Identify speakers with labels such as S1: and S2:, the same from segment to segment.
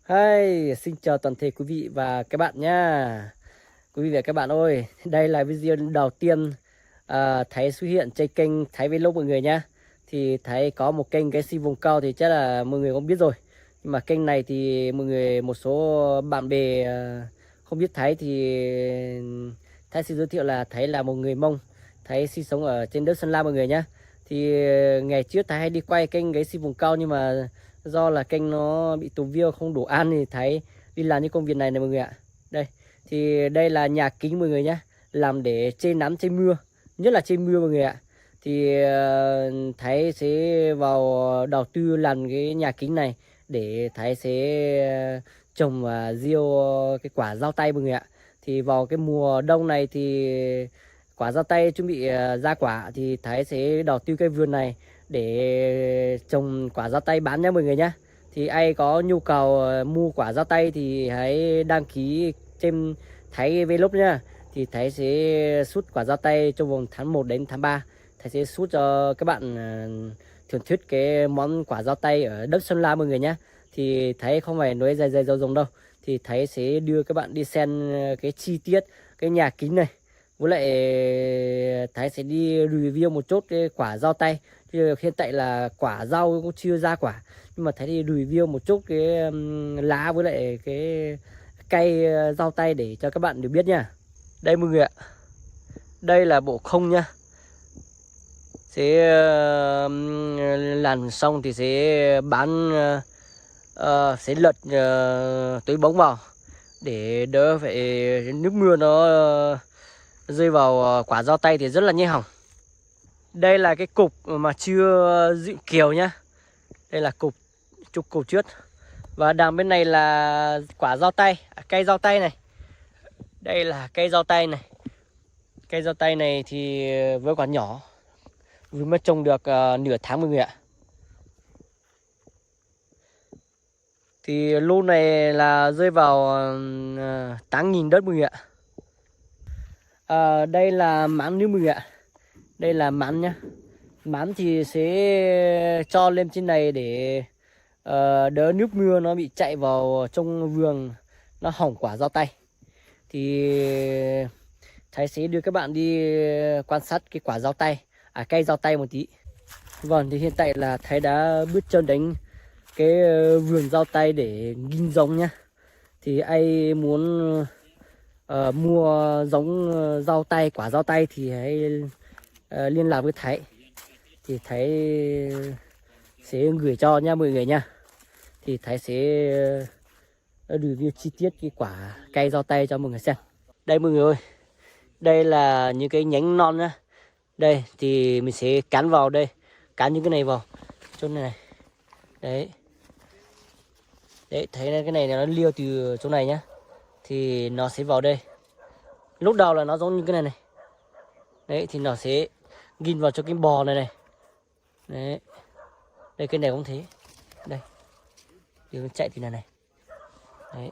S1: Hi, xin chào toàn thể quý vị và các bạn nha. Quý vị và các bạn ơi, đây là video đầu tiên Thái xuất hiện trên kênh Thái Vlog mọi người nha. Thì Thái có một kênh cái si vùng cao thì chắc là mọi người cũng biết rồi. Nhưng mà kênh này thì mọi người một số bạn bè không biết Thái thì Thái xin giới thiệu là Thái là một người Mông. Thái sinh sống ở trên đất Sơn La mọi người nhá. Thì ngày trước Thái hay đi quay kênh cái si vùng cao nhưng mà do là kênh nó bị tụt view không đủ ăn thì Thái đi làm những công việc này này mọi người ạ. Đây thì đây là nhà kính mọi người nhá, làm để che nắng che mưa, nhất là che mưa mọi người ạ. Thì Thái sẽ vào đầu tư làm cái nhà kính này để Thái sẽ trồng và gieo cái quả dao tay mọi người ạ. Thì vào cái mùa đông này thì quả dao tay chuẩn bị ra quả thì Thái sẽ đầu tư cái vườn này để trồng quả dao tay bán nha mọi người nhá. Thì ai có nhu cầu mua quả dao tay thì hãy đăng ký trên Thái Vlog nha. Thì Thái sẽ sút quả dao tay trong vòng tháng 1 đến tháng 3. Thái sẽ sút cho các bạn thưởng thức cái món quả dao tay ở đất Sơn La mọi người nhá. Thì Thái không phải nói dài dài dòng dòng đâu. Thì Thái sẽ đưa các bạn đi xem cái chi tiết cái nhà kính này. Với lại Thái sẽ đi review một chút cái quả dao tay. Hiện tại là quả rau cũng chưa ra quả, nhưng mà Thái đi review một chút cái lá với lại cái cây rau tay để cho các bạn được biết nha. Đây mọi người ạ, đây là bộ không nha. Sẽ làm xong thì sẽ bán sẽ lật túi bóng vào để đỡ phải nước mưa nó rơi vào quả rau tay thì rất là nhanh hỏng. Đây là cái cục mà chưa dựng kiều nhá. Đây là cục trước. Và đằng bên này là quả dao tay, cây dao tay này. Đây là cây dao tay này. Cây dao tay này thì với quả nhỏ, vừa mới trồng được nửa tháng mọi người ạ. Thì lô này là rơi vào 8.000 đất mọi người ạ. Đây là máng nước mọi người ạ. Đây là máng nhá. Máng thì sẽ cho lên trên này để đỡ nước mưa nó bị chạy vào trong vườn, nó hỏng quả dao tay. Thì Thái sẽ đưa các bạn đi quan sát cái quả dao tay, cây dao tay một tí. Vâng, thì hiện tại là Thái đã bước chân đến cái vườn dao tay để nghìn giống nhá. Thì ai muốn mua giống dao tay, quả dao tay thì hãy liên lạc với Thái. Thì Thái sẽ gửi cho nha mọi người nha. Thì Thái sẽ review chi tiết cái quả cây dao tay cho mọi người xem. Đây mọi người ơi, đây là những cái nhánh non nhá. Đây thì mình sẽ cán vào đây, cán những cái này vào chỗ này này. Đấy, thấy cái này nó liêu từ chỗ này nhá. Thì nó sẽ vào đây. Lúc đầu là nó giống như cái này này. Đấy thì nó sẽ ghim vào cho cái bò này này. Đấy. Đây cái này cũng thế. Đây. Điều nó chạy thì này này. Đấy.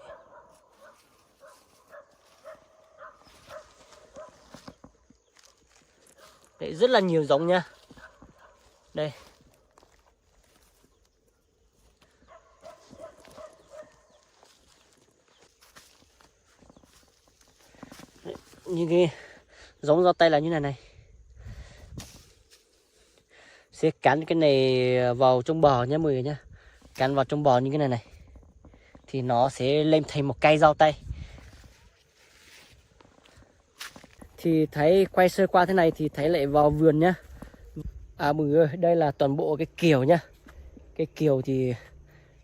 S1: Đấy, rất là nhiều giống nha. Đây. Đấy, như cái giống dao tay là như này này. Sẽ cắn cái này vào trong bò nhé mọi người nhé. Cắn vào trong bò như cái này này. Thì nó sẽ lên thành một cây dao tay. Thì thấy quay sơ qua thế này thì thấy lại vào vườn nhá. Mọi người ơi, đây là toàn bộ cái kiều nhá. Cái kiều thì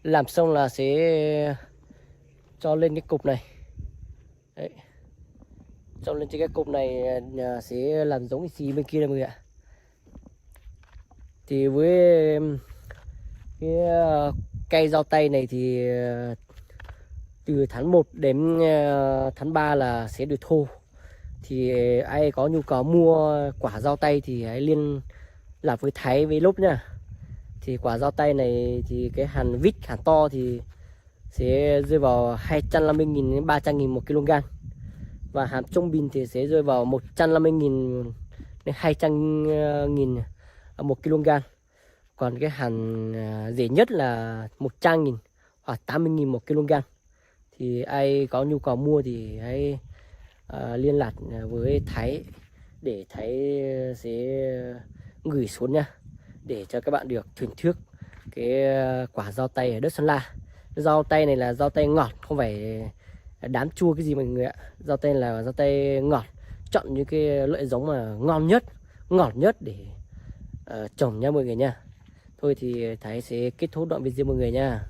S1: làm xong là sẽ cho lên cái cục này. Đấy. Cho lên trên cái cục này sẽ làm giống cái xì bên kia đây mọi người ạ. Thì với cái cây dao tay này thì từ tháng 1 đến tháng 3 là sẽ được thu. Thì ai có nhu cầu mua quả dao tay thì hãy liên lạc với Thái Vlog nha. Thì quả dao tay này thì cái hàn vít, hàn to thì sẽ rơi vào 250.000 đến 300.000 một kg. Và hàm trung bình thì sẽ rơi vào 150.000 đến 200.000 một kg. Còn cái hàn rẻ nhất là 100.000 80.000 một kg. Thì ai có nhu cầu mua thì hãy liên lạc với Thái để Thái sẽ gửi xuống nha, để cho các bạn được thưởng thức cái quả dao tay ở đất Sơn La. Dao tay này là dao tay ngọt, không phải đám chua cái gì mọi người ạ. Dao tay là dao tay ngọt, chọn những cái loại giống mà ngon nhất, ngọt nhất để trồng nha mọi người nha. Thôi thì Thái sẽ kết thúc đoạn video mọi người nha.